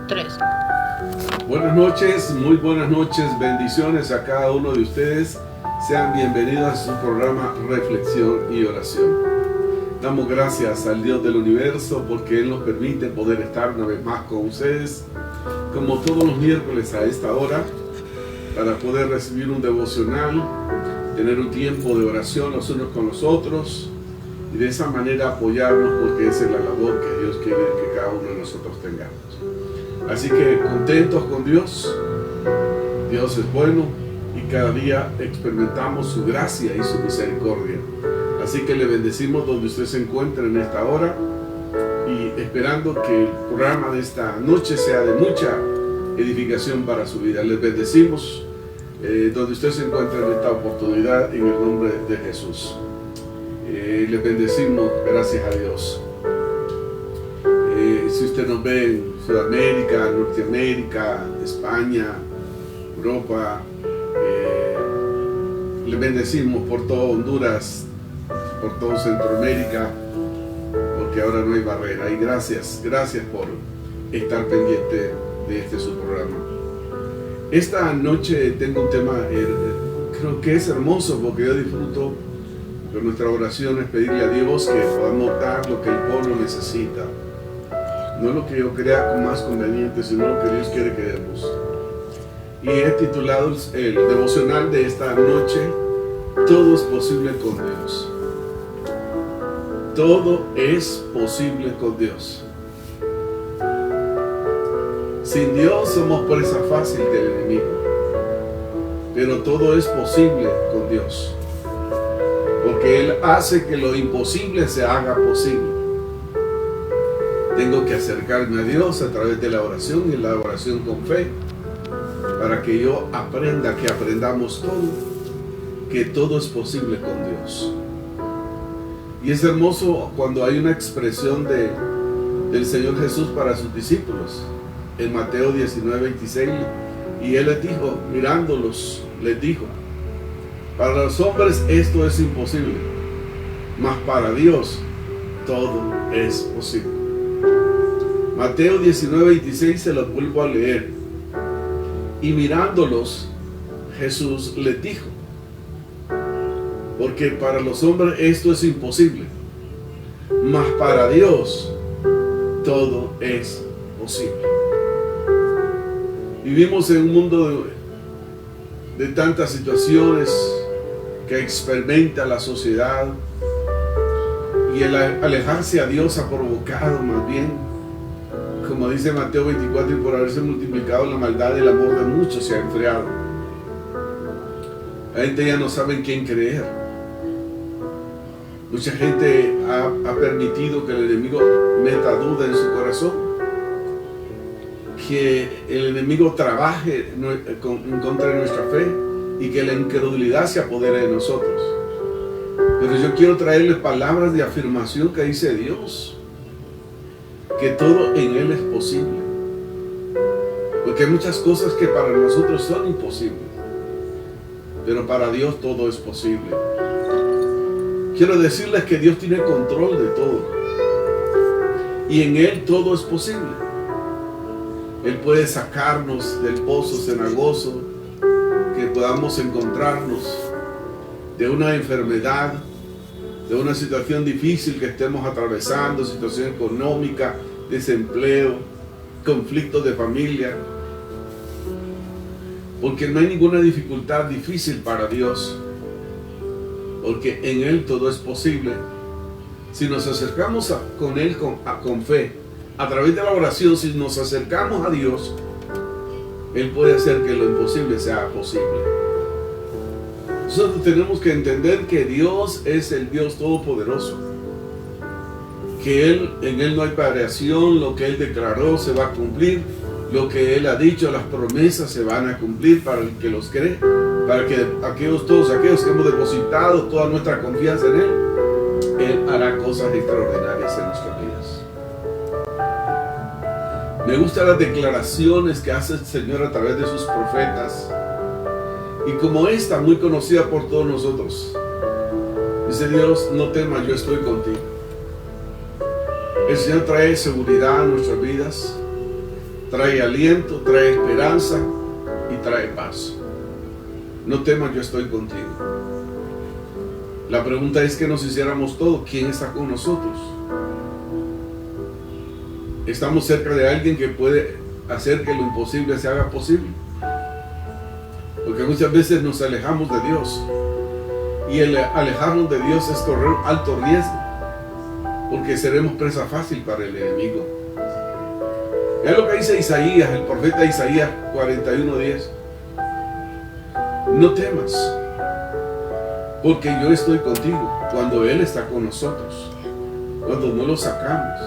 3. Buenas noches, muy buenas noches, bendiciones a cada uno de ustedes. Sean bienvenidos a su programa Reflexión y Oración. Damos gracias al Dios del universo porque Él nos permite poder estar una vez más con ustedes, como todos los miércoles a esta hora, para poder recibir un devocional, tener un tiempo de oración los unos con los otros y de esa manera apoyarnos, porque esa es la labor que Dios quiere que cada uno de nosotros tengamos. Así que contentos con Dios. Dios es bueno y cada día experimentamos su gracia y su misericordia. Así que le bendecimos donde usted se encuentre en esta hora y esperando que el programa de esta noche sea de mucha edificación para su vida. Les bendecimos donde usted se encuentre en esta oportunidad en el nombre de Jesús. Les bendecimos, gracias a Dios. Si usted nos ve en Sudamérica, Norteamérica, España, Europa, le bendecimos por todo Honduras, por todo Centroamérica, porque ahora no hay barrera. Y gracias por estar pendiente de este su programa. Esta noche tengo un tema, creo que es hermoso, porque yo disfruto de nuestra oración, es pedirle a Dios que podamos dar lo que el pueblo necesita. No lo que yo crea más conveniente, sino lo que Dios quiere que demos. Y he titulado el devocional de esta noche: todo es posible con Dios. Todo es posible con Dios. Sin Dios somos presa fácil del enemigo, pero todo es posible con Dios, porque Él hace que lo imposible se haga posible. Tengo que acercarme a Dios a través de la oración y la oración con fe, para que yo aprenda, que aprendamos todo, que todo es posible con Dios. Y es hermoso cuando hay una expresión del Señor Jesús para sus discípulos en Mateo 19:26, y Él les dijo, mirándolos, les dijo: para los hombres esto es imposible, mas para Dios todo es posible. Mateo 19:26 se lo vuelvo a leer. Y mirándolos, Jesús les dijo, porque para los hombres esto es imposible, mas para Dios todo es posible. Vivimos en un mundo de tantas situaciones que experimenta la sociedad, y el alejarse a Dios ha provocado, más bien, como dice Mateo 24, y por haberse multiplicado la maldad, el amor de muchos se ha enfriado. La gente ya no sabe en quién creer. Mucha gente ha permitido que el enemigo meta duda en su corazón, que el enemigo trabaje en contra de nuestra fe y que la incredulidad se apodere de nosotros. Pero yo quiero traerles palabras de afirmación que dice Dios, que todo en Él es posible, porque hay muchas cosas que para nosotros son imposibles, pero para Dios todo es posible. Quiero decirles que Dios tiene control de todo, y en Él todo es posible. Él puede sacarnos del pozo cenagoso, que podamos encontrarnos, de una enfermedad, de una situación difícil que estemos atravesando, situación económica, desempleo, conflictos de familia, porque no hay ninguna dificultad difícil para Dios, porque en Él todo es posible. Si nos acercamos con Él con fe, a través de la oración, si nos acercamos a Dios, Él puede hacer que lo imposible sea posible. Nosotros tenemos que entender que Dios es el Dios Todopoderoso, que en Él no hay variación. Lo que Él declaró se va a cumplir, lo que Él ha dicho, las promesas se van a cumplir para el que los cree, para que todos aquellos que hemos depositado toda nuestra confianza en Él, Él hará cosas extraordinarias en nuestras vidas. Me gustan las declaraciones que hace el Señor a través de sus profetas, y como esta, muy conocida por todos nosotros. Dice Dios: no temas, yo estoy contigo. El Señor trae seguridad a nuestras vidas, trae aliento, trae esperanza y trae paz. No temas, yo estoy contigo. La pregunta es que nos hiciéramos todo. ¿Quién está con nosotros? ¿Estamos cerca de alguien que puede hacer que lo imposible se haga posible? Porque muchas veces nos alejamos de Dios. Y el alejarnos de Dios es correr alto riesgo, porque seremos presa fácil para el enemigo. Es lo que dice Isaías, el profeta Isaías 41:10. No temas, porque yo estoy contigo. Cuando Él está con nosotros, cuando no lo sacamos,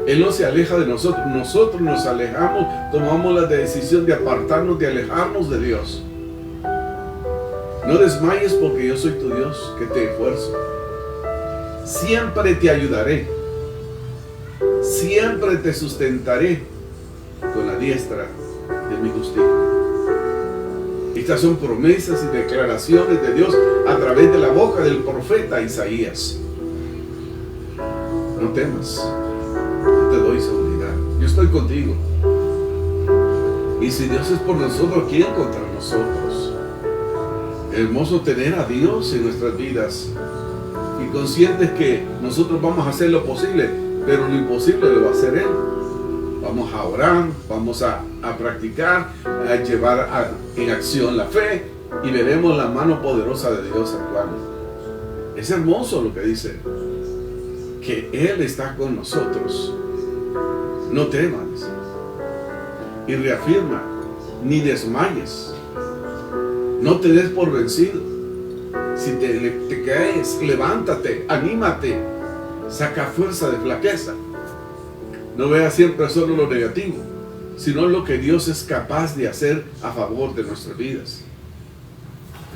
Él no se aleja de nosotros. Nosotros nos alejamos, tomamos la decisión de apartarnos, de alejarnos de Dios. No desmayes, porque yo soy tu Dios, que te esfuerzo. Siempre te ayudaré. Siempre te sustentaré con la diestra de mi justicia. Estas son promesas y declaraciones de Dios a través de la boca del profeta Isaías. No temas, yo te doy seguridad. Yo estoy contigo. Y si Dios es por nosotros, ¿quién contra nosotros? Hermoso tener a Dios en nuestras vidas y conscientes que nosotros vamos a hacer lo posible, pero lo imposible lo va a hacer Él. Vamos a orar, vamos a practicar, a llevar en acción la fe, y veremos la mano poderosa de Dios actuando. Es hermoso lo que dice, que Él está con nosotros. No temas. Y reafirma, ni desmayes. No te des por vencido. Si te caes, levántate, anímate, saca fuerza de flaqueza. No veas siempre solo lo negativo, sino lo que Dios es capaz de hacer a favor de nuestras vidas.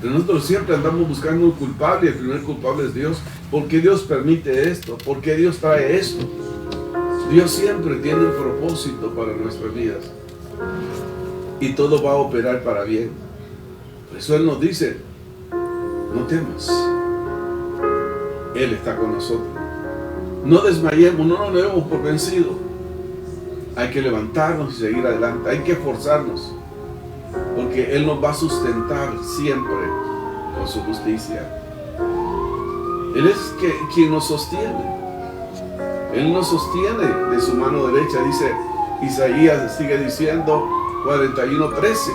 Pero nosotros siempre andamos buscando un culpable, y el primer culpable es Dios. ¿Por qué Dios permite esto? ¿Por qué Dios trae esto? Dios siempre tiene un propósito para nuestras vidas, y todo va a operar para bien. Por eso Él nos dice, no temas, Él está con nosotros. No desmayemos, no nos demos por vencidos. Hay que levantarnos y seguir adelante. Hay que esforzarnos, porque Él nos va a sustentar siempre con su justicia. Él es quien nos sostiene. Él nos sostiene de su mano derecha. Dice Isaías, sigue diciendo 41:13,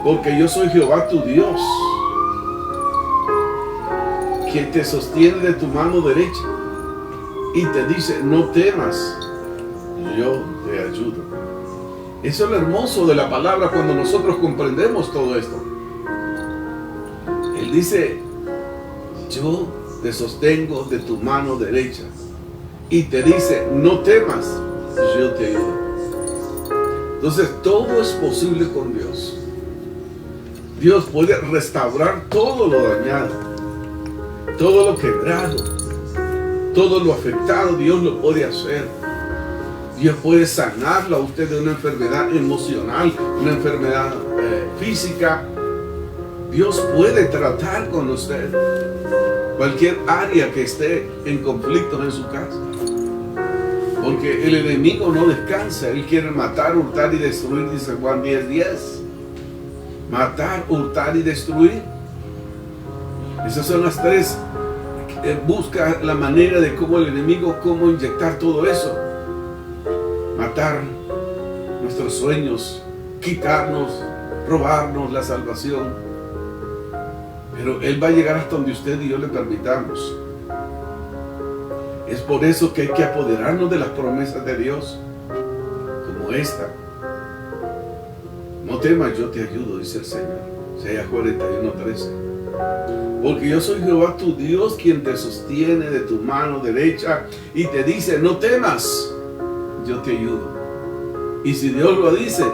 porque yo soy Jehová tu Dios, quien te sostiene de tu mano derecha y te dice, no temas, yo te ayudo. Eso es lo hermoso de la palabra cuando nosotros comprendemos todo esto. Él dice, yo te sostengo de tu mano derecha, y te dice, no temas, yo te ayudo. Entonces todo es posible con Dios. Dios puede restaurar todo lo dañado, todo lo quebrado, todo lo afectado. Dios lo puede hacer. Dios puede sanarlo a usted de una enfermedad emocional, una enfermedad física. Dios puede tratar con usted cualquier área que esté en conflicto en su casa, porque el enemigo no descansa. Él quiere matar, hurtar y destruir, dice Juan 10:10. Matar, hurtar y destruir. Esas son las tres. Busca la manera de cómo el enemigo, cómo inyectar todo eso. Matar nuestros sueños, quitarnos, robarnos la salvación. Pero Él va a llegar hasta donde usted y yo le permitamos. Es por eso que hay que apoderarnos de las promesas de Dios, como esta. No temas, yo te ayudo, dice el Señor. Isaías 41:13. Porque yo soy Jehová tu Dios, quien te sostiene de tu mano derecha y te dice, no temas, yo te ayudo. Y si Dios lo dice,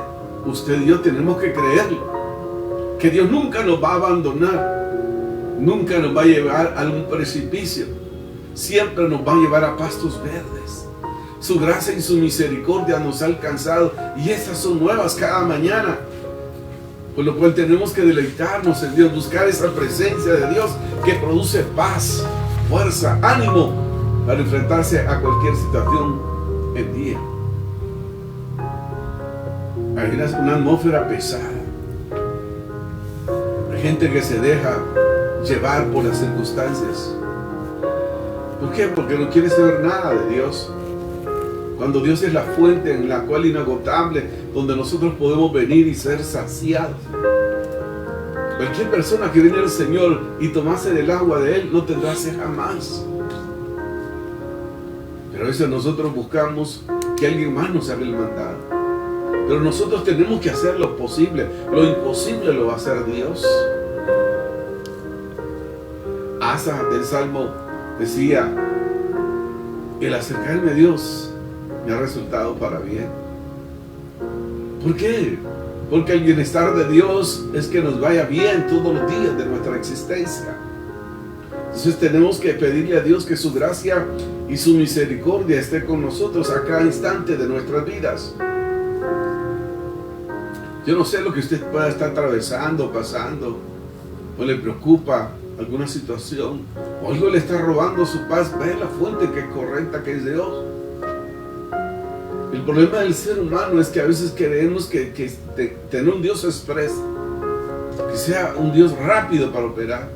usted y yo tenemos que creerlo, que Dios nunca nos va a abandonar, nunca nos va a llevar a un precipicio, siempre nos va a llevar a pastos verdes. Su gracia y su misericordia nos ha alcanzado, y estas son nuevas cada mañana. Por lo cual tenemos que deleitarnos en Dios, buscar esa presencia de Dios que produce paz, fuerza, ánimo para enfrentarse a cualquier situación en día. Hay una atmósfera pesada. Hay gente que se deja llevar por las circunstancias. ¿Por qué? Porque no quiere saber nada de Dios. Cuando Dios es la fuente en la cual inagotable, donde nosotros podemos venir y ser saciados. Cualquier persona que viene al Señor y tomase del agua de Él no tendrá sed jamás. Pero a veces nosotros buscamos que alguien más nos haga el mandado. Pero nosotros tenemos que hacer lo posible. Lo imposible lo va a hacer Dios. Asa del Salmo decía: el acercarme a Dios me ha resultado para bien. ¿Por qué? Porque el bienestar de Dios es que nos vaya bien todos los días de nuestra existencia. Entonces tenemos que pedirle a Dios que su gracia y su misericordia esté con nosotros a cada instante de nuestras vidas. Yo no sé lo que usted pueda estar atravesando, pasando, o le preocupa alguna situación, o algo le está robando su paz. Ve la fuente que es correcta, que es Dios. El problema del ser humano es que a veces queremos que tener un Dios express, que sea un Dios rápido para operar.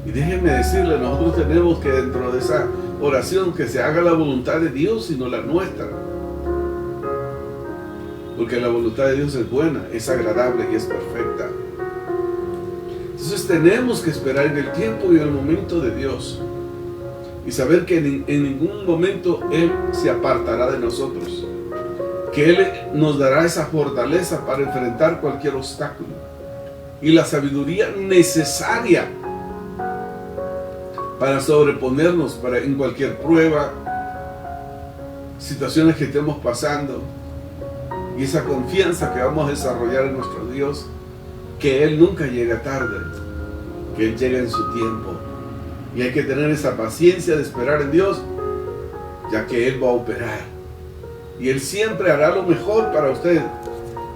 Y déjenme decirle, nosotros tenemos que dentro de esa oración que se haga la voluntad de Dios y no la nuestra. Porque la voluntad de Dios es buena, es agradable y es perfecta. Entonces tenemos que esperar en el tiempo y en el momento de Dios. Y saber que en ningún momento Él se apartará de nosotros. Que Él nos dará esa fortaleza para enfrentar cualquier obstáculo. Y la sabiduría necesaria para sobreponernos en cualquier prueba, situaciones que estemos pasando. Y esa confianza que vamos a desarrollar en nuestro Dios. Que Él nunca llega tarde. Que Él llega en su tiempo. Y hay que tener esa paciencia de esperar en Dios, ya que Él va a operar. Y Él siempre hará lo mejor para usted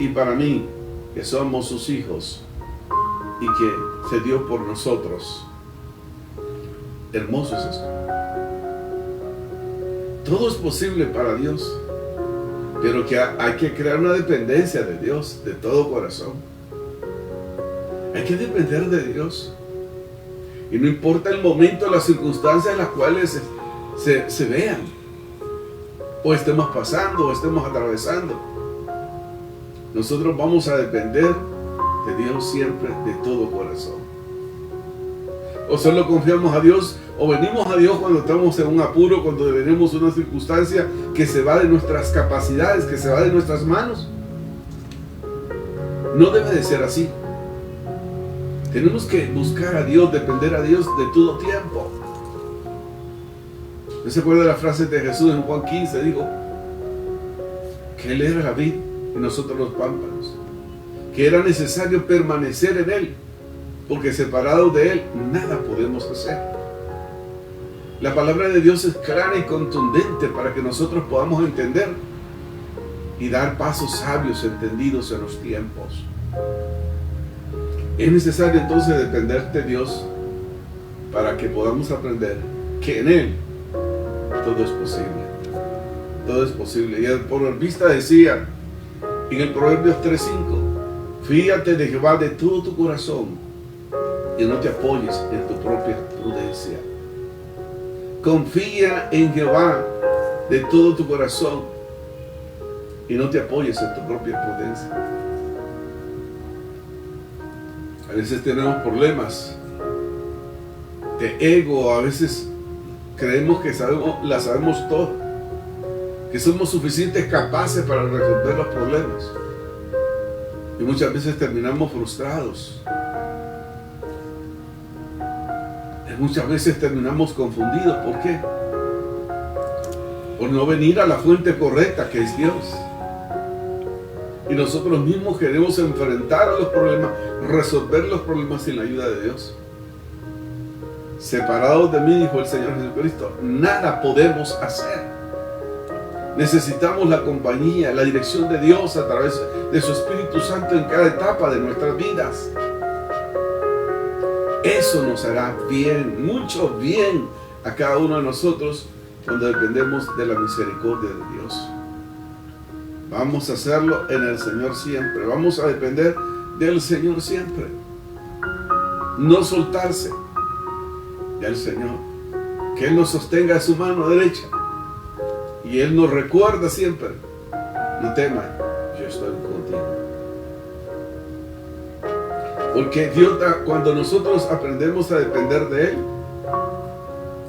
y para mí, que somos sus hijos y que se dio por nosotros. Hermoso es esto. Todo es posible para Dios, pero que hay que crear una dependencia de Dios de todo corazón. Hay que depender de Dios. Y no importa el momento, las circunstancias en las cuales se vean, o estemos pasando, o estemos atravesando, nosotros vamos a depender de Dios siempre, de todo corazón. O solo confiamos a Dios, o venimos a Dios cuando estamos en un apuro, cuando tenemos una circunstancia que se va de nuestras capacidades, que se va de nuestras manos. No debe de ser así. Tenemos que buscar a Dios, depender a Dios de todo tiempo. ¿No se acuerda de la frase de Jesús en Juan 15? Dijo que Él era la vid y nosotros los pámpanos. Que era necesario permanecer en Él, porque separados de Él nada podemos hacer. La palabra de Dios es clara y contundente para que nosotros podamos entender y dar pasos sabios, entendidos en los tiempos. Es necesario entonces depender de Dios para que podamos aprender que en Él todo es posible. Todo es posible. Y el proverbista decía en el Proverbios 3:5: fíate de Jehová de todo tu corazón y no te apoyes en tu propia prudencia. Confía en Jehová de todo tu corazón y no te apoyes en tu propia prudencia. A veces tenemos problemas de ego, a veces creemos que la sabemos todo, que somos suficientes capaces para resolver los problemas. Y muchas veces terminamos frustrados. Y muchas veces terminamos confundidos. ¿Por qué? Por no venir a la fuente correcta, que es Dios. Y nosotros mismos queremos enfrentar a los problemas, resolver los problemas sin la ayuda de Dios. Separados de mí, dijo el Señor Jesucristo, nada podemos hacer. Necesitamos la compañía, la dirección de Dios a través de su Espíritu Santo en cada etapa de nuestras vidas. Eso nos hará bien, mucho bien a cada uno de nosotros cuando dependemos de la misericordia de Dios. Vamos a hacerlo en el Señor siempre. Vamos a depender del Señor siempre. No soltarse del Señor. Que Él nos sostenga a su mano derecha. Y Él nos recuerda siempre: no temas, yo estoy contigo. Porque Dios, cuando nosotros aprendemos a depender de Él,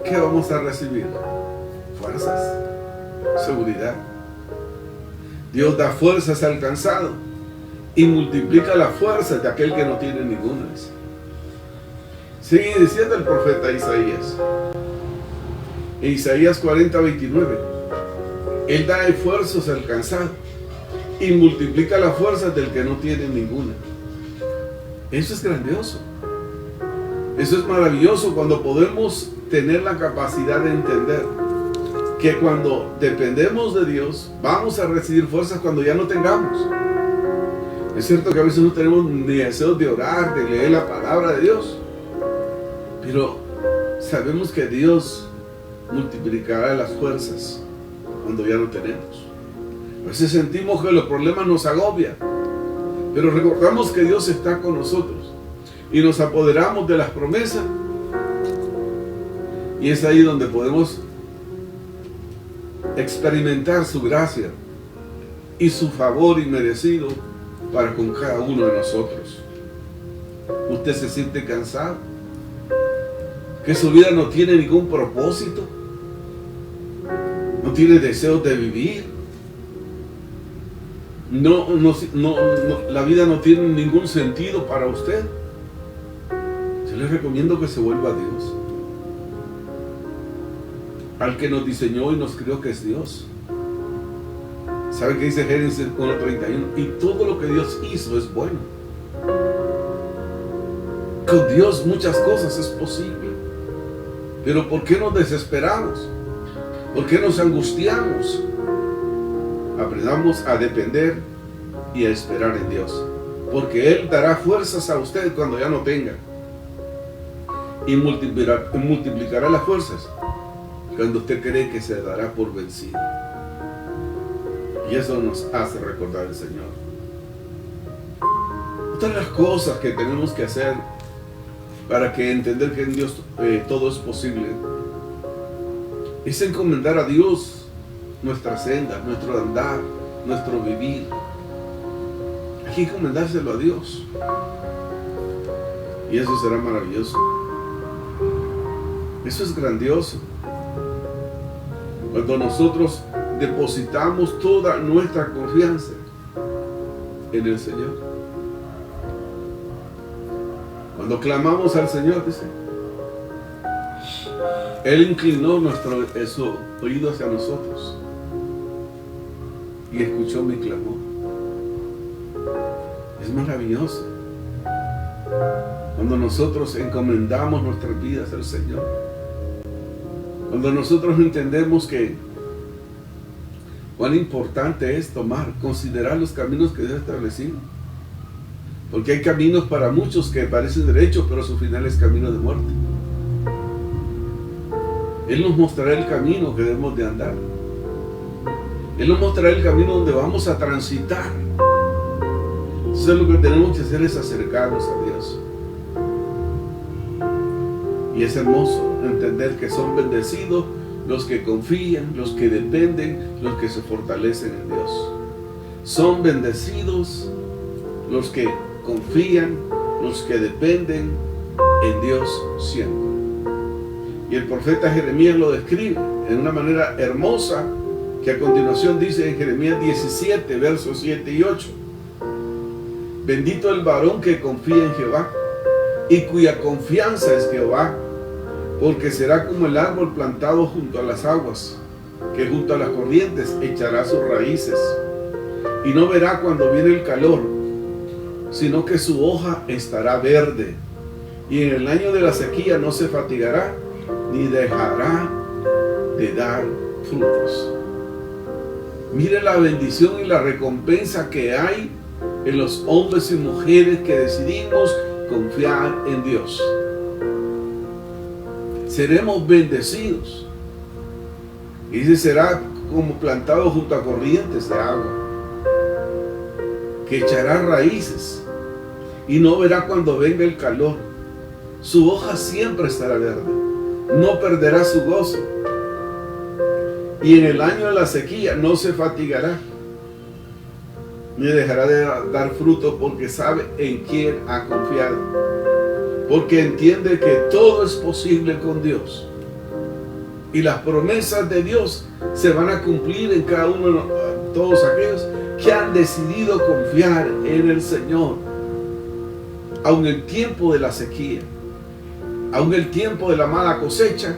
¿qué vamos a recibir? Fuerzas, seguridad. Dios da fuerzas al cansado y multiplica las fuerzas de aquel que no tiene ninguna. Sigue diciendo el profeta Isaías, en Isaías 40:29, Él da esfuerzos al cansado y multiplica las fuerzas del que no tiene ninguna. Eso es grandioso. Eso es maravilloso cuando podemos tener la capacidad de entender que cuando dependemos de Dios vamos a recibir fuerzas cuando ya no tengamos. Es cierto que a veces no tenemos ni deseos de orar, de leer la palabra de Dios, pero sabemos que Dios multiplicará las fuerzas cuando ya no tenemos. A veces sentimos que los problemas nos agobian, pero recordamos que Dios está con nosotros y nos apoderamos de las promesas, y es ahí donde podemos experimentar su gracia y su favor inmerecido para con cada uno de nosotros. ¿Usted se siente cansado? ¿Que su vida no tiene ningún propósito? ¿No tiene deseos de vivir? La vida no tiene ningún sentido para usted. Yo les recomiendo que se vuelva a Dios, al que nos diseñó y nos creó, que es Dios. ¿Sabe qué dice Génesis 1:31? Y todo lo que Dios hizo es bueno. Con Dios muchas cosas es posible. Pero ¿por qué nos desesperamos? ¿Por qué nos angustiamos? Aprendamos a depender y a esperar en Dios, porque Él dará fuerzas a usted cuando ya no tenga, y multiplicará las fuerzas cuando usted cree que se dará por vencido. Y eso nos hace recordar al Señor. Otra de las cosas que tenemos que hacer para que entender que en Dios todo es posible es encomendar a Dios nuestra senda, nuestro andar, nuestro vivir. Hay que encomendárselo a Dios, y eso será maravilloso. Eso es grandioso. Cuando nosotros depositamos toda nuestra confianza en el Señor. Cuando clamamos al Señor, dice, Él inclinó su oído hacia nosotros y escuchó mi clamor. Es maravilloso cuando nosotros encomendamos nuestras vidas al Señor. Cuando nosotros entendemos que cuán importante es considerar los caminos que Dios ha establecido. Porque hay caminos para muchos que parecen derechos, pero su final es camino de muerte. Él nos mostrará el camino que debemos de andar. Él nos mostrará el camino donde vamos a transitar. Entonces lo que tenemos que hacer es acercarnos a Dios. Y es hermoso entender que son bendecidos los que confían, los que dependen, los que se fortalecen en Dios. Son bendecidos los que confían, los que dependen en Dios siempre. Y el profeta Jeremías lo describe en una manera hermosa, que a continuación dice en Jeremías 17, versos 7 y 8. Bendito el varón que confía en Jehová y cuya confianza es Jehová, porque será como el árbol plantado junto a las aguas, que junto a las corrientes echará sus raíces, y no verá cuando viene el calor, sino que su hoja estará verde, y en el año de la sequía no se fatigará, ni dejará de dar frutos. Mire la bendición y la recompensa que hay en los hombres y mujeres que decidimos confiar en Dios. Seremos bendecidos. Y dice, será como plantado junto a corrientes de agua. que echará raíces y no verá cuando venga el calor. Su hoja siempre estará verde, no perderá su gozo. Y en el año de la sequía no se fatigará, ni dejará de dar fruto, porque sabe en quién ha confiado, porque entiende que todo es posible con Dios. Y las promesas de Dios se van a cumplir en cada uno de todos aquellos que han decidido confiar en el Señor. Aun el tiempo de la sequía, aun el tiempo de la mala cosecha,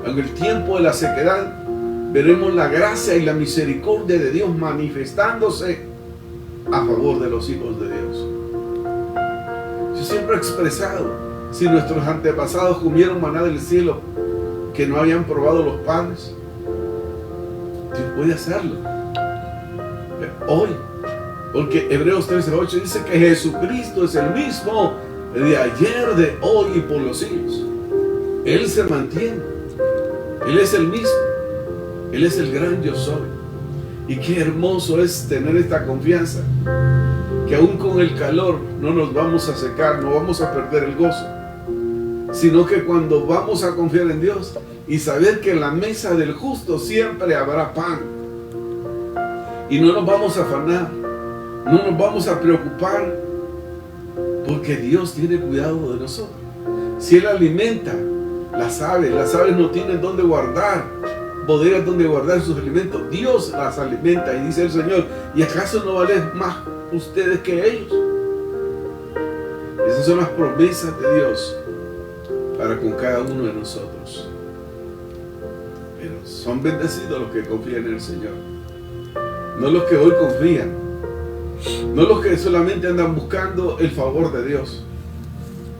aun el tiempo de la sequedad, veremos la gracia y la misericordia de Dios manifestándose a favor de los hijos de Dios. Yo siempre he expresado, si nuestros antepasados comieron maná del cielo que no habían probado los padres, Dios puede hacerlo. Pero hoy, porque Hebreos 13:8 dice que Jesucristo es el mismo de ayer, de hoy y por los siglos. Él se mantiene. Él es el mismo. Él es el gran yo soy. Y qué hermoso es tener esta confianza, que aún con el calor no nos vamos a secar, no vamos a perder el gozo, sino que cuando vamos a confiar en Dios y saber que en la mesa del justo siempre habrá pan, y no nos vamos a afanar, no nos vamos a preocupar, porque Dios tiene cuidado de nosotros. Si Él alimenta las aves no tienen dónde guardar, bodegas donde guardar sus alimentos. Dios las alimenta, y dice el Señor: ¿y acaso no valen más ustedes que ellos? Esas son las promesas de Dios para con cada uno de nosotros. Pero son bendecidos los que confían en el Señor, no los que hoy confían, no los que solamente andan buscando el favor de Dios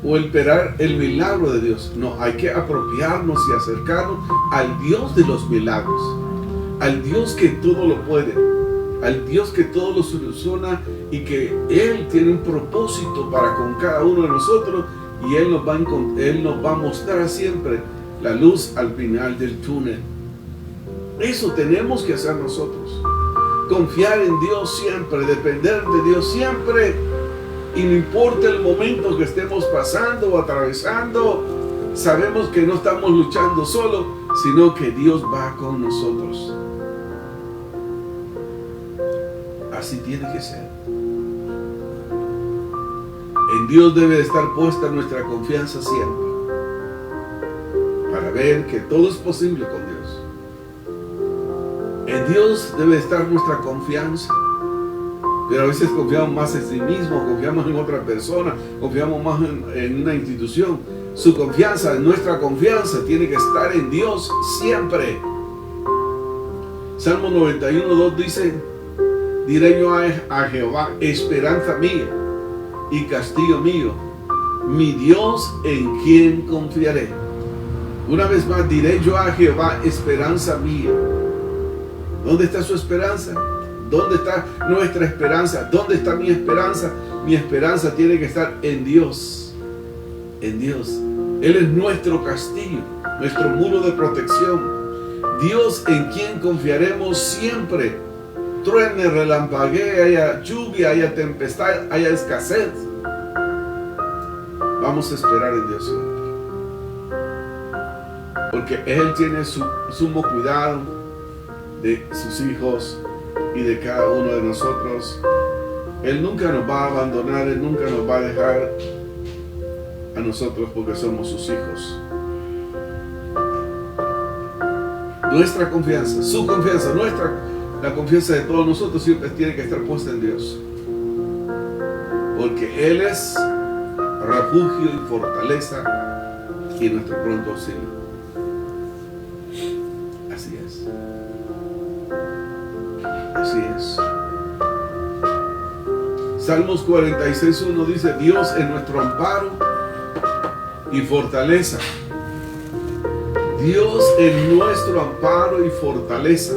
o esperar el milagro de Dios. No, hay que apropiarnos y acercarnos al Dios de los milagros, al Dios que todo lo puede, al Dios que todo lo soluciona, y que Él tiene un propósito para con cada uno de nosotros, y Él nos va a mostrar siempre la luz al final del túnel. Eso tenemos que hacer nosotros: confiar en Dios siempre, depender de Dios siempre. Y no importa el momento que estemos pasando o atravesando, sabemos que no estamos luchando solo, sino que Dios va con nosotros. Así tiene que ser. En Dios debe estar puesta nuestra confianza siempre, para ver que todo es posible con Dios. En Dios debe estar nuestra confianza. Pero a veces confiamos más en sí mismo, confiamos en otra persona, confiamos más en una institución. Su confianza, nuestra confianza, tiene que estar en Dios siempre. Salmo 91:2 dice: diré yo a Jehová, esperanza mía y castillo mío, mi Dios en quien confiaré. Una vez más, diré yo a Jehová, esperanza mía. ¿Dónde está su esperanza? ¿Dónde está nuestra esperanza? ¿Dónde está mi esperanza? Mi esperanza tiene que estar en Dios. En Dios. Él es nuestro castillo, nuestro muro de protección. Dios en quien confiaremos siempre. Truene, relampaguee, haya lluvia, haya tempestad, haya escasez. Vamos a esperar en Dios siempre, porque Él tiene su sumo cuidado de sus hijos y de cada uno de nosotros. Él nunca nos va a abandonar, Él nunca nos va a dejar a nosotros, porque somos sus hijos. Nuestra confianza, su confianza, la confianza de todos nosotros siempre tiene que estar puesta en Dios, porque Él es refugio y fortaleza y nuestro pronto auxilio. Así es. Así es. Salmos 46:1 dice: Dios es nuestro amparo y fortaleza. Dios es nuestro amparo y fortaleza,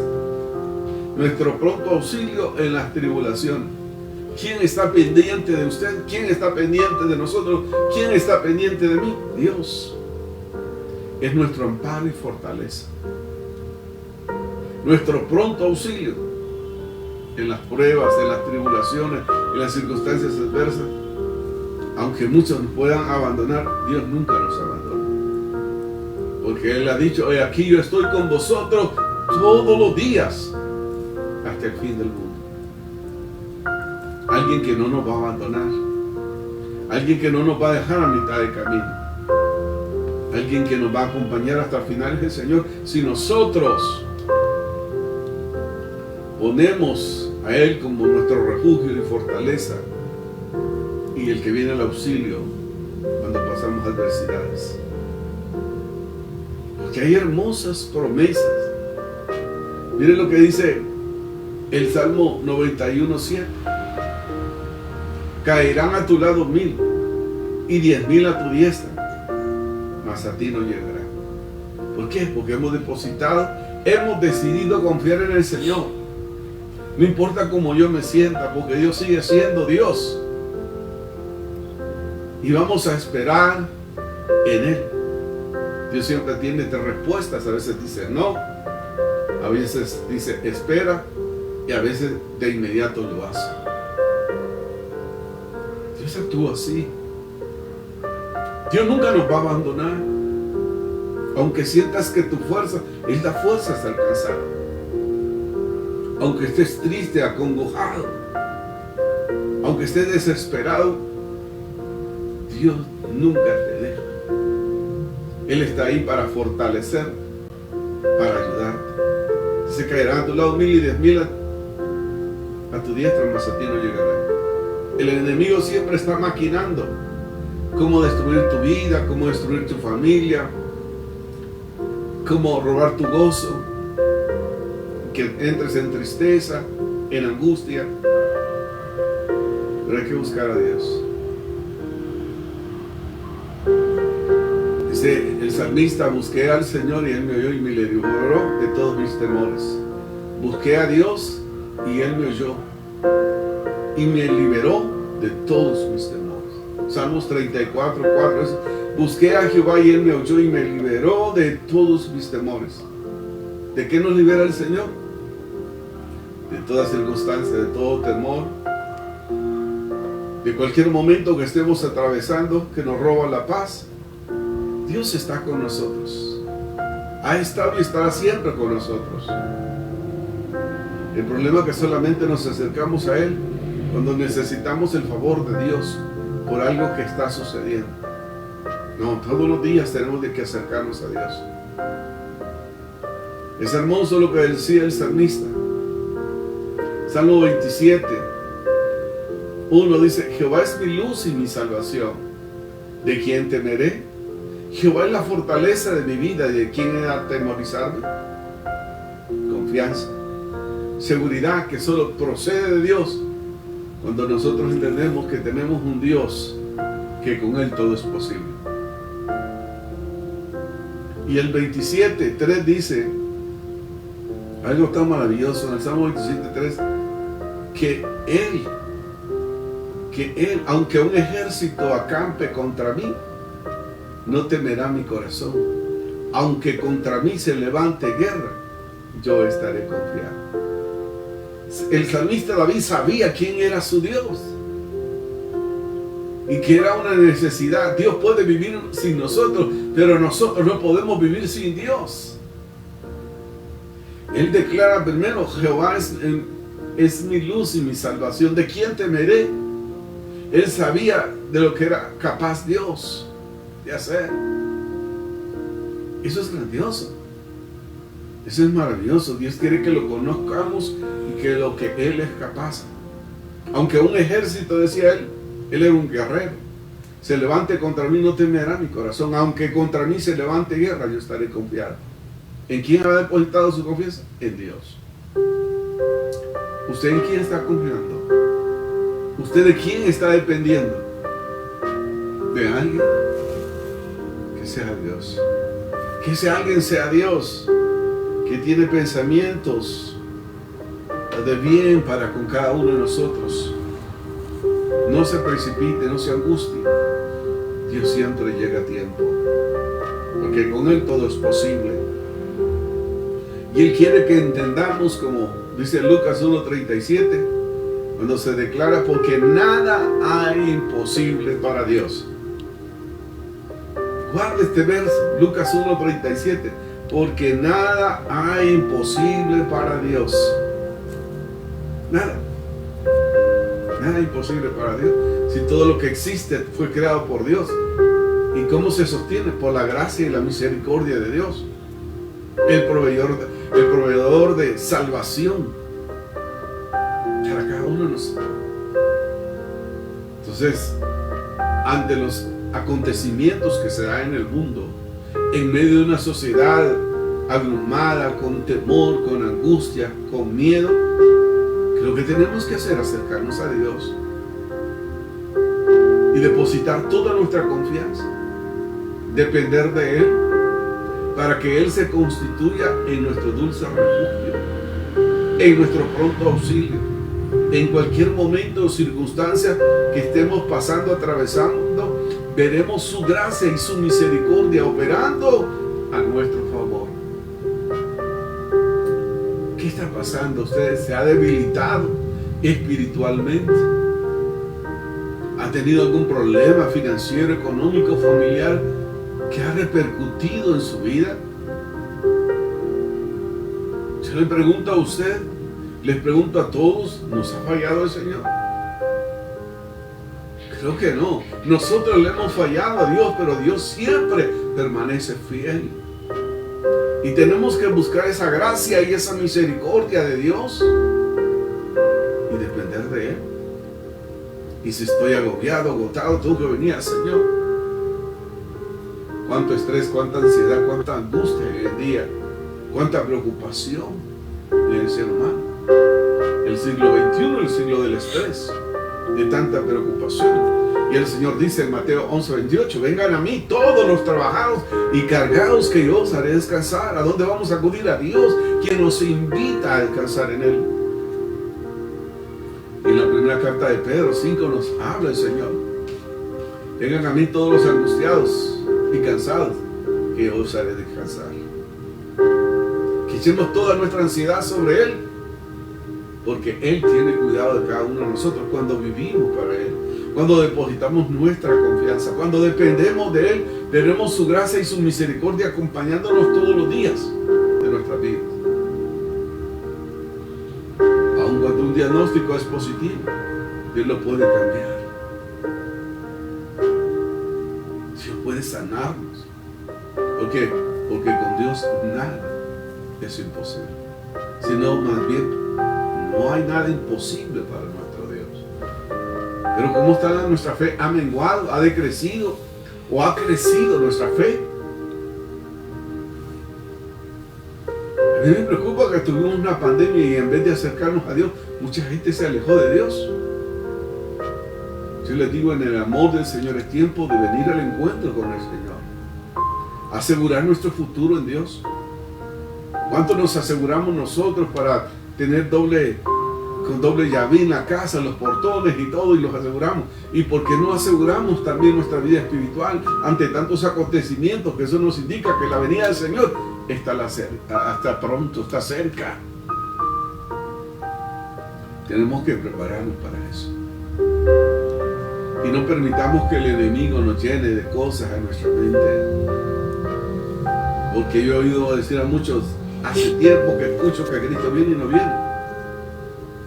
nuestro pronto auxilio en las tribulaciones. ¿Quién está pendiente de usted? ¿Quién está pendiente de nosotros? ¿Quién está pendiente de mí? Dios es nuestro amparo y fortaleza, nuestro pronto auxilio en las pruebas, en las tribulaciones, en las circunstancias adversas, aunque muchos nos puedan abandonar, Dios nunca nos abandona. Porque Él ha dicho, aquí yo estoy con vosotros todos los días hasta el fin del mundo. Alguien que no nos va a abandonar. Alguien que no nos va a dejar a mitad de camino. Alguien que nos va a acompañar hasta el final del Señor. Si nosotros ponemos a Él como nuestro refugio y fortaleza, y el que viene al auxilio cuando pasamos adversidades. Porque hay hermosas promesas. Miren lo que dice el Salmo 91:7. Caerán a tu lado 1000 y 10,000 a tu diestra, mas a ti no llegará. ¿Por qué? Porque hemos decidido confiar en el Señor. No importa cómo yo me sienta, porque Dios sigue siendo Dios. Y vamos a esperar en Él. Dios siempre tiene respuestas. A veces dice no, a veces dice espera, y a veces de inmediato lo hace. Dios actúa así. Dios nunca nos va a abandonar. Aunque sientas que tu fuerza, Él da fuerzas al alcanzar. Aunque estés triste, acongojado, aunque estés desesperado, Dios nunca te deja. Él está ahí para fortalecer, para ayudarte. Se caerán a tu lado 1000 y 10,000 a tu diestra, mas a ti no llegará. El enemigo siempre está maquinando cómo destruir tu vida, cómo destruir tu familia, cómo robar tu gozo, que entres en tristeza, en angustia. Pero hay que buscar a Dios. Dice el salmista, busqué al Señor y Él me oyó y me libró de todos mis temores. Busqué a Dios y Él me oyó y me liberó de todos mis temores. Salmos 34:4. Busqué a Jehová y Él me oyó y me liberó de todos mis temores. ¿De qué nos libera el Señor? De toda circunstancia, de todo temor, de cualquier momento que estemos atravesando que nos roba la paz. Dios está con nosotros. Ha estado y estará siempre con nosotros. El problema es que solamente nos acercamos a Él cuando necesitamos el favor de Dios por algo que está sucediendo. No, todos los días tenemos que acercarnos a Dios. Es hermoso lo que decía el salmista. Salmo 27:1 dice, Jehová es mi luz y mi salvación. ¿De quién temeré? Jehová es la fortaleza de mi vida. ¿De quién he de atemorizarme? Confianza, seguridad que solo procede de Dios. Cuando nosotros entendemos que tenemos un Dios que con Él todo es posible. Y el 27:3 dice algo tan maravilloso en el Salmo 27:3, que Él, aunque un ejército acampe contra mí, no temerá mi corazón. Aunque contra mí se levante guerra, yo estaré confiado. El salmista David sabía quién era su Dios y que era una necesidad. Dios puede vivir sin nosotros, pero nosotros no podemos vivir sin Dios. Él declara primero, Jehová es mi luz y mi salvación. ¿De quién temeré? Él sabía de lo que era capaz Dios de hacer. Eso es grandioso. Eso es maravilloso. Dios quiere que lo conozcamos y que lo que Él es capaz. Aunque un ejército, decía Él era un guerrero. Se levante contra mí, no temerá mi corazón. Aunque contra mí se levante guerra, yo estaré confiado. ¿En quién ha depositado su confianza? En Dios. ¿Usted en quién está confiando? ¿Usted de quién está dependiendo? ¿De alguien? Que sea Dios. Que ese alguien sea Dios, que tiene pensamientos de bien para con cada uno de nosotros. No se precipite, no se angustie. Dios siempre llega a tiempo, porque con Él todo es posible. Y Él quiere que entendamos, como Dice Lucas 1:37, cuando se declara, porque nada hay imposible para Dios. Guarda este verso, Lucas 1:37, porque nada hay imposible para Dios. Nada imposible para Dios. Si todo lo que existe fue creado por Dios. ¿Y cómo se sostiene? Por la gracia y la misericordia de Dios. El proveedor de salvación para cada uno de nosotros. Entonces, ante los acontecimientos que se dan en el mundo, en medio de una sociedad abrumada, con temor, con angustia, con miedo, lo que tenemos que hacer es acercarnos a Dios y depositar toda nuestra confianza, depender de Él, para que Él se constituya en nuestro dulce refugio, en nuestro pronto auxilio, en cualquier momento o circunstancia que estemos pasando, atravesando, veremos su gracia y su misericordia operando a nuestro favor. ¿Qué está pasando? ¿Usted se ha debilitado espiritualmente? ¿Ha tenido algún problema financiero, económico, familiar que ha repercutido en su vida? Yo le pregunto a usted, les pregunto a todos, ¿nos ha fallado el Señor? Creo que no. Nosotros le hemos fallado a Dios, pero Dios siempre permanece fiel. Y tenemos que buscar esa gracia y esa misericordia de Dios y depender de Él. Y si estoy agobiado, agotado, tengo que venir al Señor. Cuánto estrés, cuánta ansiedad, cuánta angustia hoy en día, cuánta preocupación en el ser humano. El siglo XXI, el siglo del estrés, de tanta preocupación. Y el Señor dice en Mateo 11:28, vengan a mí todos los trabajados y cargados, que yo os haré descansar. ¿A dónde vamos a acudir? A Dios, quien nos invita a descansar en Él. En la primera carta de Pedro 5 nos habla el Señor. Vengan a mí todos los angustiados y cansados, que yo os haré descansar. Que echemos toda nuestra ansiedad sobre Él, porque Él tiene cuidado de cada uno de nosotros cuando vivimos para Él. Cuando depositamos nuestra confianza, cuando dependemos de Él, veremos su gracia y su misericordia acompañándonos todos los días de nuestras vidas. Aun cuando un diagnóstico es positivo, Dios lo puede cambiar. Dios puede sanarnos. ¿Por qué? Porque con Dios nada es imposible. Sino más bien, no hay nada imposible para nuestro Dios. Pero ¿cómo está nuestra fe? ¿Ha menguado? ¿Ha decrecido? ¿O ha crecido nuestra fe? A mí me preocupa que tuvimos una pandemia y en vez de acercarnos a Dios, mucha gente se alejó de Dios. Yo les digo, en el amor del Señor es tiempo de venir al encuentro con el Señor. Asegurar nuestro futuro en Dios. ¿Cuánto nos aseguramos nosotros para tener con doble llave en la casa, los portones y todo, y los aseguramos? ¿Y por qué no aseguramos también nuestra vida espiritual ante tantos acontecimientos? Que eso nos indica que la venida del Señor está hasta pronto, está cerca. Tenemos que prepararnos para eso. Y no permitamos que el enemigo nos llene de cosas en nuestra mente. Porque yo he oído decir a muchos, hace tiempo que escucho que Cristo viene y no viene.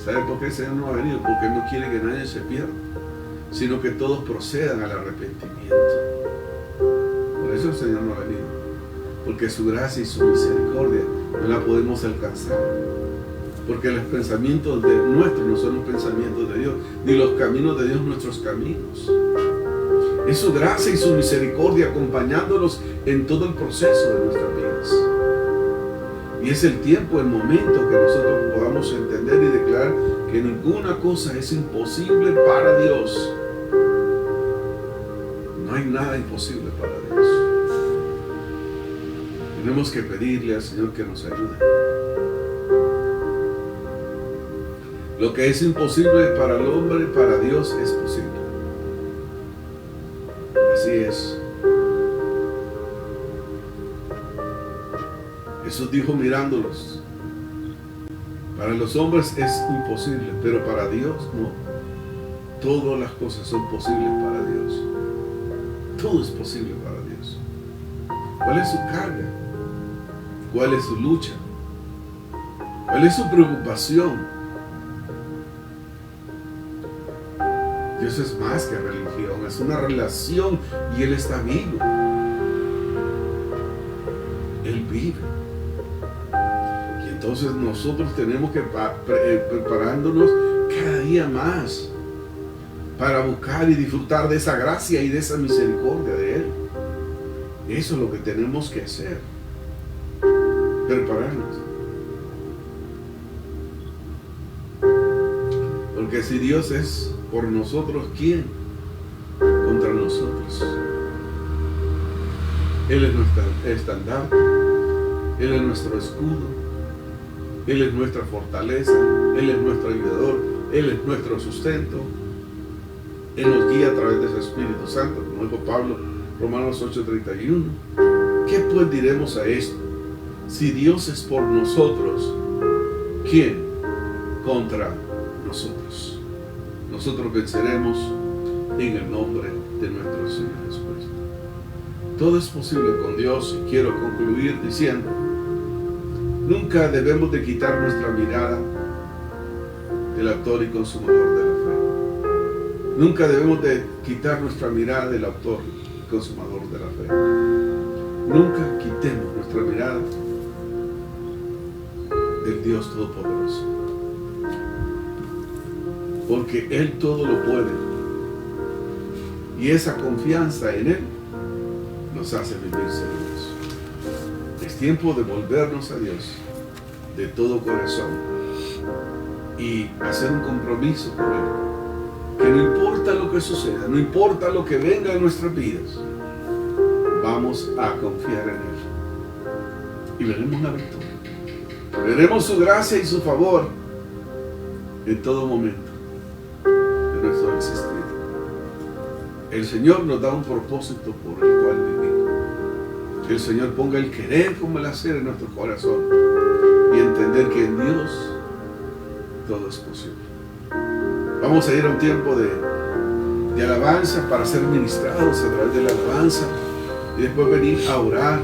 ¿Sabe por qué el Señor no ha venido? Porque no quiere que nadie se pierda, sino que todos procedan al arrepentimiento. Por eso el Señor no ha venido. Porque su gracia y su misericordia no la podemos alcanzar. Porque los pensamientos de nuestros no son los pensamientos de Dios, ni los caminos de Dios nuestros caminos. Es su gracia y su misericordia acompañándonos en todo el proceso de nuestras vidas. Y es el tiempo, el momento que nosotros podamos entender y declarar que ninguna cosa es imposible para Dios. No hay nada imposible para Dios. Tenemos que pedirle al Señor que nos ayude. Lo que es imposible para el hombre, para Dios es posible. Así es. Jesús dijo mirándolos, Para los hombres es imposible, pero para Dios no. Todas las cosas son posibles para Dios. Todo es posible para Dios. ¿Cuál es su carga? ¿Cuál es su lucha? ¿Cuál es su preocupación? Dios es más que religión, es una relación y Él está vivo. Él vive. Y entonces nosotros tenemos que preparándonos cada día más para buscar y disfrutar de esa gracia y de esa misericordia de Él. Eso es lo que tenemos que hacer. Prepararnos. Porque si Dios es por nosotros, ¿quién contra nosotros? Él es nuestro estandarte, Él es nuestro escudo, Él es nuestra fortaleza, Él es nuestro ayudador, Él es nuestro sustento. Él nos guía a través de su Espíritu Santo, como dijo Pablo, Romanos 8:31. ¿Qué pues diremos a esto? Si Dios es por nosotros, ¿quién contra nosotros? Nosotros venceremos en el nombre de nuestro Señor Jesucristo. Todo es posible con Dios y quiero concluir diciendo, nunca debemos de quitar nuestra mirada del autor y consumador de la fe. Nunca debemos de quitar nuestra mirada del autor y consumador de la fe. Nunca quitemos nuestra mirada del Dios Todopoderoso. Porque Él todo lo puede. Y esa confianza en Él nos hace vivir seguros. Es tiempo de volvernos a Dios de todo corazón y hacer un compromiso con Él. Que no importa lo que suceda, no importa lo que venga en nuestras vidas, vamos a confiar en Él. Y veremos la victoria. Veremos su gracia y su favor en todo momento de nuestro existir. El Señor nos da un propósito por el cual vivir. Que el Señor ponga el querer como el hacer en nuestro corazón y entender que en Dios todo es posible. Vamos a ir a un tiempo de alabanza para ser ministrados a través de la alabanza y después venir a orar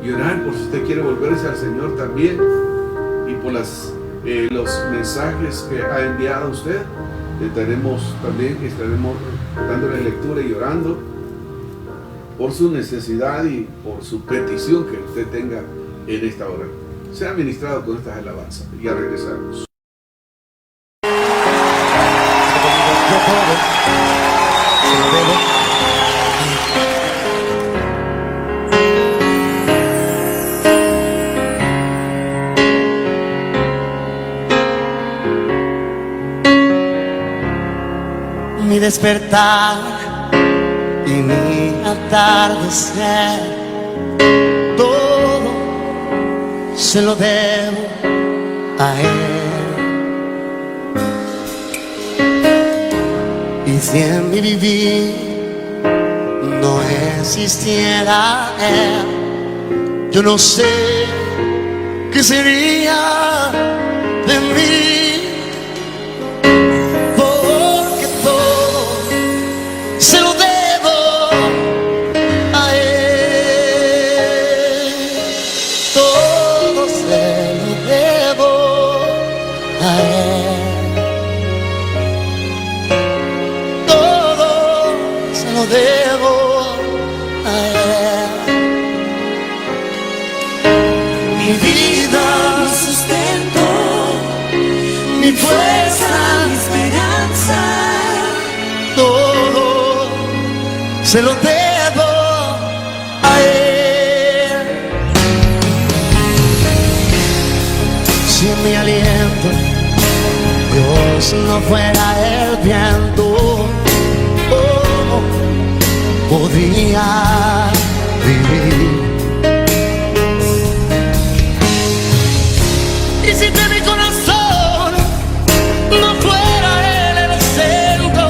y orar por si usted quiere volverse al Señor también y por los mensajes que ha enviado usted. Estaremos dándole lectura y orando por su necesidad y por su petición que usted tenga en esta hora. Sea ministrado con estas alabanzas. Ya regresamos. Mi despertar y mi atardecer, todo se lo debo a Él. Y si en mi vivir no existiera Él, yo no sé qué sería de mí. Se lo debo a Él, todo se lo debo a Él, todo se lo debo a Él. Mi vida, mi sustento, mi fuerza, mi esperanza, se lo debo a Él. Si mi aliento Dios no fuera el viento, ¿cómo podría vivir? Y si de mi corazón no fuera Él el centro,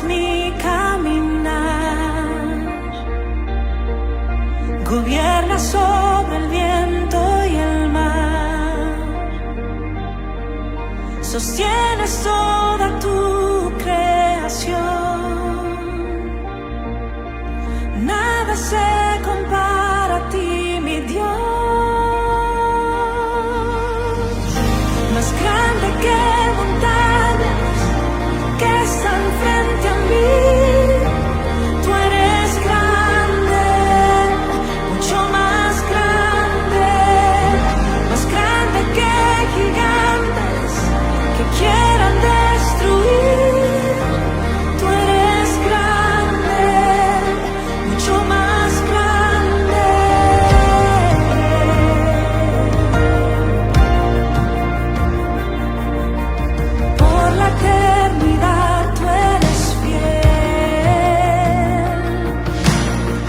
Mi caminar, gobierna sobre el viento y el mar, sostienes toda tu creación, nada se compara a ti, mi Dios, más grande que montañas que están frente a mí, tú eres grande, mucho más grande que gigantes que quieran destruir, tú eres grande, mucho más grande. Por la eternidad tú eres fiel,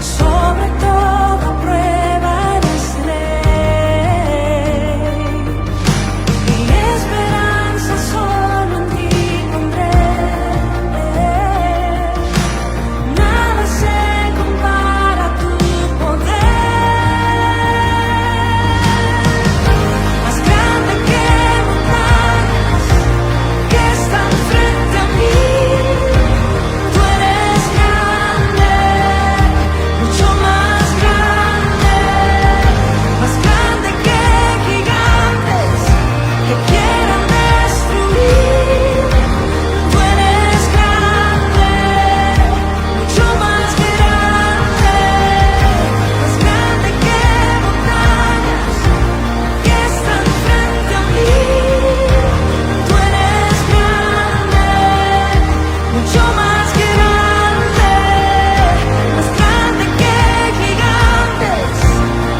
sobre toda prueba eres rey, mi esperanza solo en ti pondré, nada se compara a tu poder, más grande que montañas que están frente a mí, tú eres grande, mucho más grande que gigantes que quieran destruir, tú eres grande, mucho más grande que montañas que están frente a mí, tú eres grande, mucho más grande que gigantes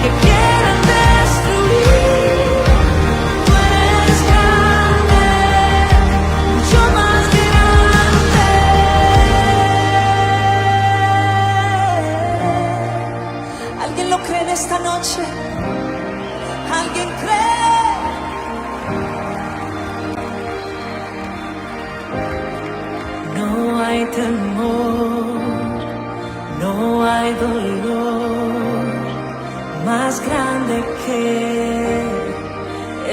que quieran destruir, tú eres grande, mucho más grande. ¿Alguien lo cree en esta noche? ¿Alguien cree? No hay temor, no hay dolor más grande que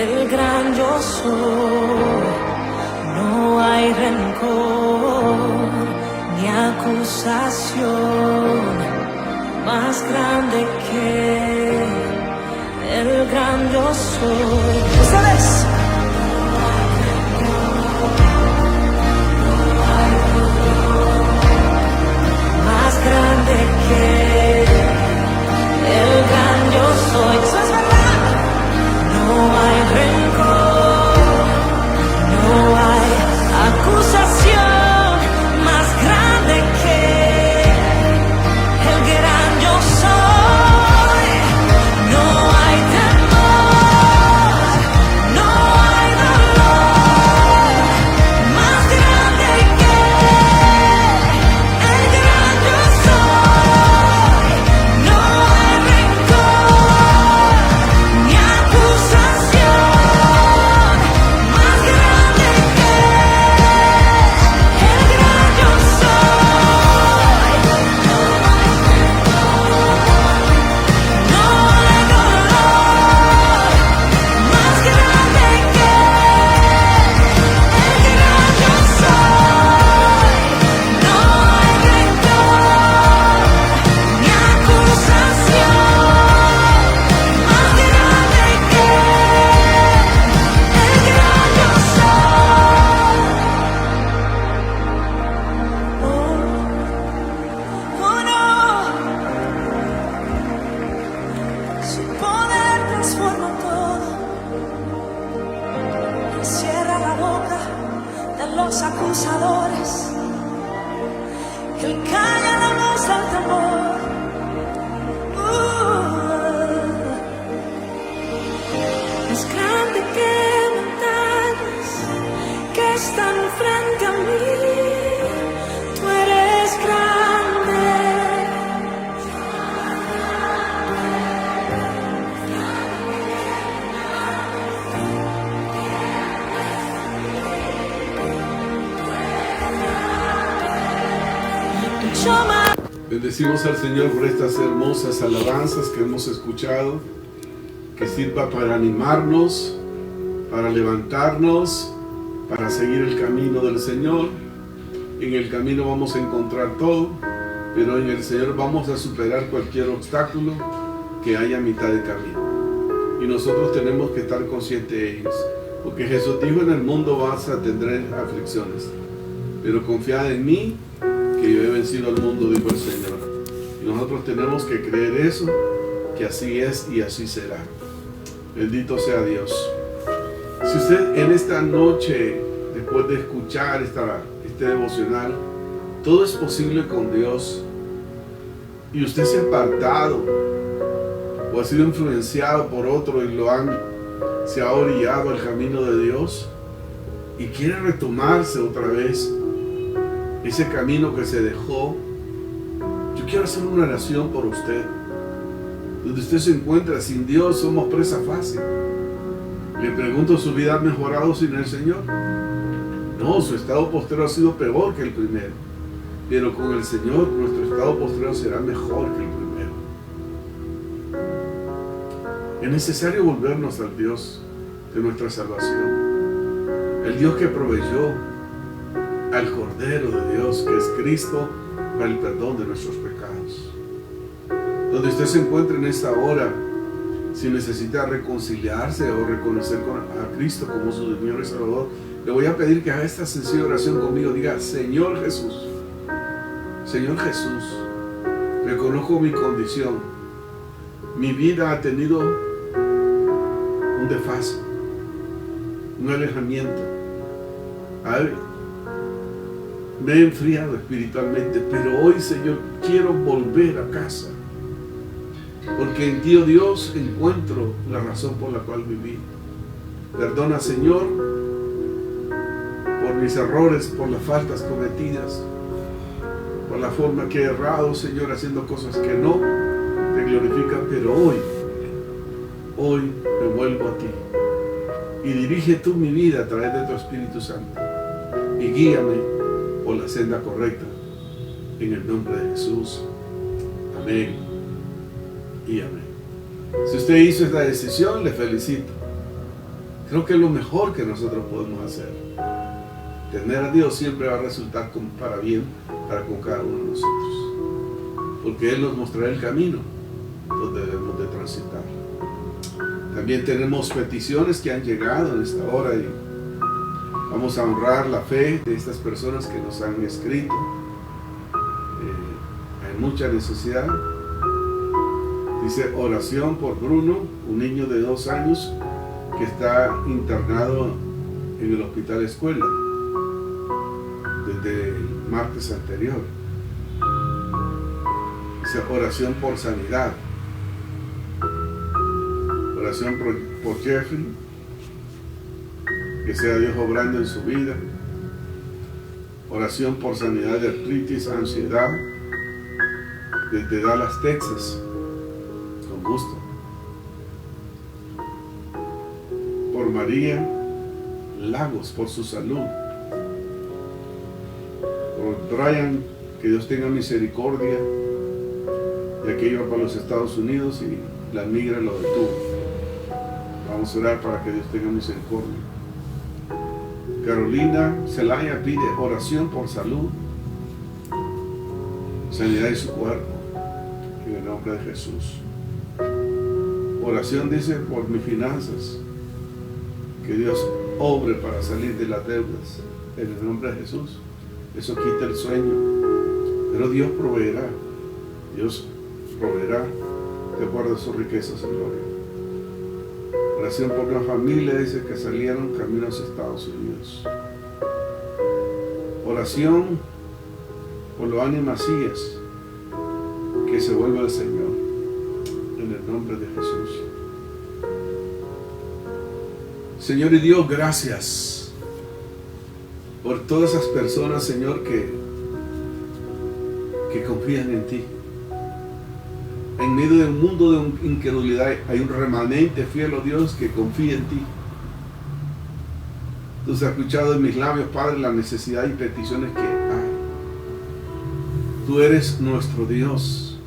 el gran yo soy. No hay rencor ni acusación más grande que el gran yo soy. ¿Sabes? Más grande que el gran yo soy. Eso es verdad. No hay rencor, no hay acusación más grande que el gran yo soy. No hay temor, no Él calla la voz al temor. Más grande que montañas que están frente a mí, tú eres grande. Bendecimos al Señor por estas hermosas alabanzas que hemos escuchado, que sirva para animarnos, para levantarnos, para seguir el camino del Señor. En el camino vamos a encontrar todo, pero en el Señor vamos a superar cualquier obstáculo que haya a mitad de camino. Y nosotros tenemos que estar conscientes de ellos, porque Jesús dijo: en el mundo vas a tener aflicciones, pero confiad en mí, que yo he vencido al mundo, dijo el Señor. Y nosotros tenemos que creer eso, que así es y así será. Bendito sea Dios. Si usted en esta noche, después de escuchar este devocional, todo es posible con Dios, y usted se ha apartado o ha sido influenciado por otro y se ha orillado al camino de Dios y quiere retomarse otra vez ese camino que se dejó, yo quiero hacer una oración por usted. Donde usted se encuentra sin Dios, somos presa fácil. Le pregunto, ¿su vida ha mejorado sin el Señor? No, su estado postrero ha sido peor que el primero, pero con el Señor nuestro estado postrero será mejor que el primero. Es necesario volvernos al Dios de nuestra salvación, el Dios que proveyó al Cordero de Dios, que es Cristo, para el perdón de nuestros pecados. Donde usted se encuentre en esta hora, si necesita reconciliarse o reconocer a Cristo como su Señor y Salvador, le voy a pedir que haga esta sencilla oración conmigo. Diga: Señor Jesús, reconozco mi condición. Mi vida ha tenido un desfase, un alejamiento. Me he enfriado espiritualmente, pero hoy, Señor, quiero volver a casa, porque en ti, oh Dios, encuentro la razón por la cual viví. Perdona, Señor, por mis errores, por las faltas cometidas, por la forma que he errado, Señor, haciendo cosas que no te glorifican, pero hoy me vuelvo a ti, y dirige tú mi vida a través de tu Espíritu Santo, y guíame por la senda correcta, en el nombre de Jesús. Amén y amén. Si usted hizo esta decisión, le felicito. Creo que es lo mejor que nosotros podemos hacer. Tener a Dios siempre va a resultar para bien para con cada uno de nosotros, porque Él nos mostrará el camino donde debemos de transitar. También tenemos peticiones que han llegado en esta hora y vamos a honrar la fe de estas personas que nos han escrito. Hay mucha necesidad. Dice: oración por Bruno, un niño de 2 años que está internado en el hospital escuela desde el martes anterior. Dice: oración por sanidad. Oración por Jeffrey, que sea Dios obrando en su vida. Oración por sanidad de artritis, ansiedad, desde Dallas, Texas. Con gusto. Por María Lagos, por su salud. Por Brian, que Dios tenga misericordia, ya que iba para los Estados Unidos y la migra lo detuvo. Vamos a orar para que Dios tenga misericordia. Carolina Zelaya pide oración por salud, sanidad de su cuerpo, en el nombre de Jesús. Oración, dice, por mis finanzas, que Dios obre para salir de las deudas, en el nombre de Jesús. Eso quita el sueño, pero Dios proveerá de acuerdo a sus riquezas en gloria. Oración por una familia, dice, que salieron camino a los Estados Unidos. Oración o lo anima así es, que se vuelva el Señor, en el nombre de Jesús. Señor y Dios, gracias por todas esas personas, Señor, que confían en ti. En medio de un mundo de incredulidad hay un remanente fiel, oh Dios, que confía en ti. Tú has escuchado en mis labios, Padre, la necesidad y peticiones que hay. Tú eres nuestro Dios,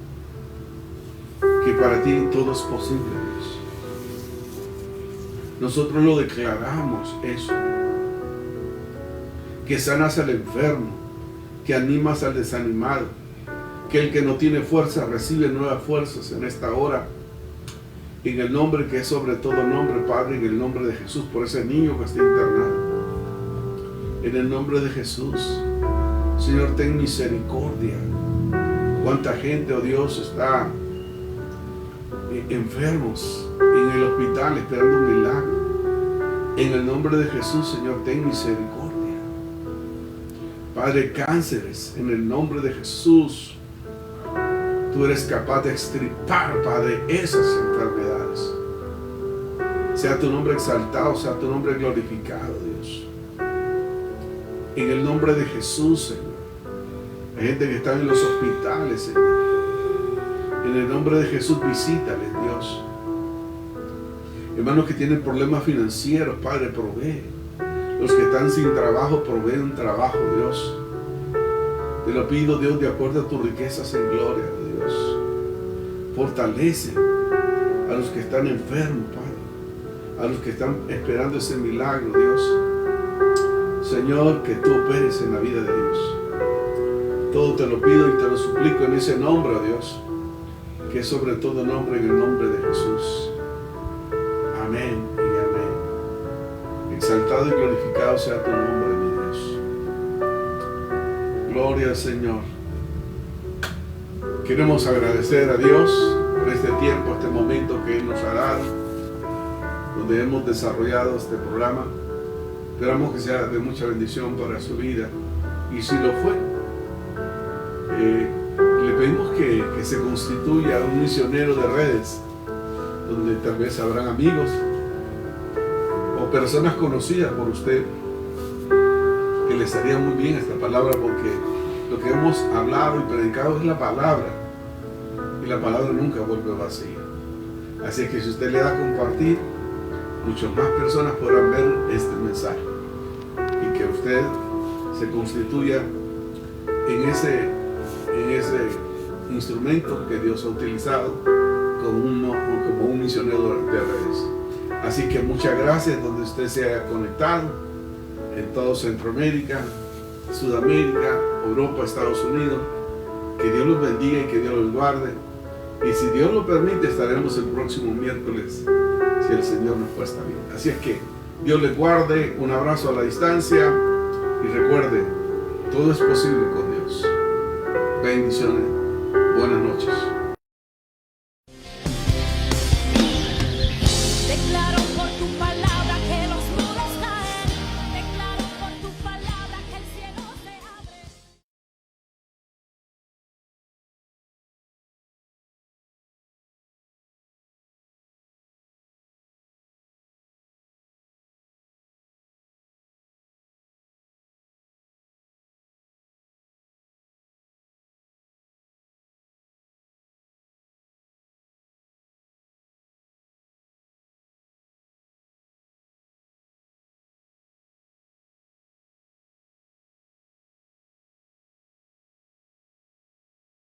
que para ti todo es posible, Dios. Nosotros lo declaramos eso, que sanas al enfermo, que animas al desanimado, que el que no tiene fuerza recibe nuevas fuerzas en esta hora, en el nombre que es sobre todo nombre, Padre, en el nombre de Jesús, por ese niño que está internado, en el nombre de Jesús. Señor, ten misericordia. Cuánta gente, oh Dios, está enfermos en el hospital esperando un milagro. En el nombre de Jesús, Señor, ten misericordia. Padre, cánceres, en el nombre de Jesús, tú eres capaz de extirpar, Padre, esas enfermedades. Sea tu nombre exaltado, sea tu nombre glorificado, Dios. En el nombre de Jesús, Señor. Hay gente que está en los hospitales, Señor. En el nombre de Jesús, visítales, Dios. Hermanos que tienen problemas financieros, Padre, provee. Los que están sin trabajo, provee un trabajo, Dios. Te lo pido, Dios, de acuerdo a tus riquezas en gloria, Dios. Fortalece a los que están enfermos, Padre. A los que están esperando ese milagro, Dios. Señor, que tú operes en la vida de Dios. Todo te lo pido y te lo suplico en ese nombre, oh Dios, que es sobre todo nombre, en el nombre de Jesús. Amén y amén. Exaltado y glorificado sea tu nombre, mi Dios. Gloria al Señor. Queremos agradecer a Dios por este tiempo, este momento que Él nos ha dado, donde hemos desarrollado este programa. Esperamos que sea de mucha bendición para su vida. Y si lo fue, le pedimos que se constituya un misionero de redes, donde tal vez habrán amigos o personas conocidas por usted que les haría muy bien esta palabra, porque lo que hemos hablado y predicado es la palabra, y la palabra nunca vuelve vacía. Así que si usted le da a compartir, muchas más personas podrán ver este mensaje, y que usted se constituya en ese instrumento que Dios ha utilizado como un misionero de redes. Así que muchas gracias donde usted se haya conectado, en todo Centroamérica, Sudamérica, Europa, Estados Unidos. Que Dios los bendiga y que Dios los guarde. Y si Dios lo permite, estaremos el próximo miércoles, si el Señor nos presta bien. Así es que Dios les guarde, un abrazo a la distancia, y recuerde, todo es posible con Dios. Bendiciones, buenas noches.